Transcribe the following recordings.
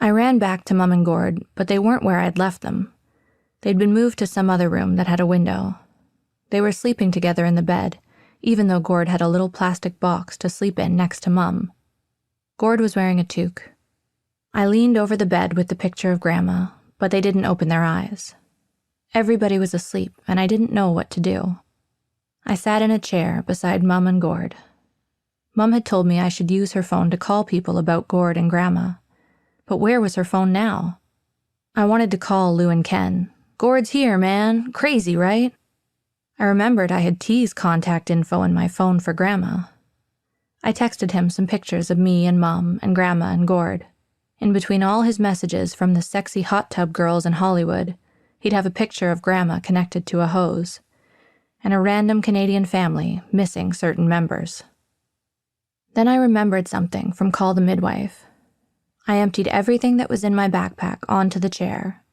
I ran back to Mum and Gord, but they weren't where I'd left them. They'd been moved to some other room that had a window. They were sleeping together in the bed, even though Gord had a little plastic box to sleep in next to Mum. Gord was wearing a toque. I leaned over the bed with the picture of Grandma, but they didn't open their eyes. Everybody was asleep, and I didn't know what to do. I sat in a chair beside Mum and Gord. Mum had told me I should use her phone to call people about Gord and Grandma. But where was her phone now? I wanted to call Lou and Ken. Gord's here, man. Crazy, right? I remembered I had T's contact info in my phone for Grandma. I texted him some pictures of me and Mum and Grandma and Gord. In between all his messages from the sexy hot tub girls in Hollywood, he'd have a picture of Grandma connected to a hose, and a random Canadian family missing certain members. Then I remembered something from Call the Midwife. I emptied everything that was in my backpack onto the chair.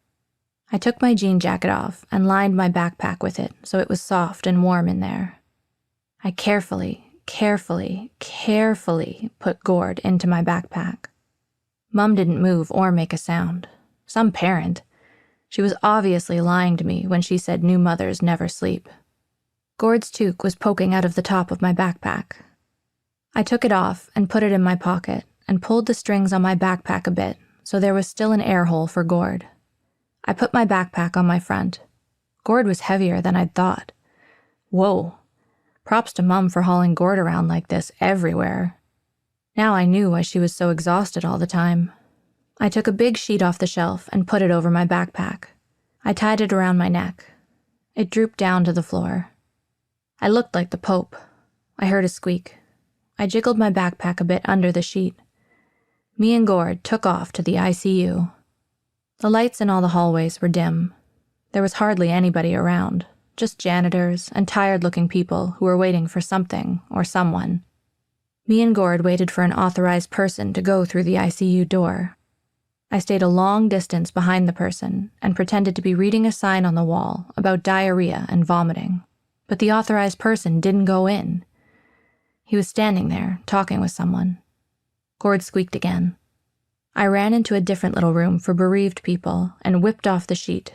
I took my jean jacket off and lined my backpack with it so it was soft and warm in there. I carefully put Gord into my backpack. Mum didn't move or make a sound. Some parent. She was obviously lying to me when she said new mothers never sleep. Gord's toque was poking out of the top of my backpack. I took it off and put it in my pocket and pulled the strings on my backpack a bit so there was still an air hole for Gord. I put my backpack on my front. Gord was heavier than I'd thought. Whoa. Props to Mum for hauling Gord around like this everywhere. Now I knew why she was so exhausted all the time. I took a big sheet off the shelf and put it over my backpack. I tied it around my neck. It drooped down to the floor. I looked like the Pope. I heard a squeak. I jiggled my backpack a bit under the sheet. Me and Gord took off to the ICU. The lights in all the hallways were dim. There was hardly anybody around, just janitors and tired-looking people who were waiting for something or someone. Me and Gord waited for an authorized person to go through the ICU door. I stayed a long distance behind the person and pretended to be reading a sign on the wall about diarrhea and vomiting. But the authorized person didn't go in. He was standing there, talking with someone. Gord squeaked again. I ran into a different little room for bereaved people and whipped off the sheet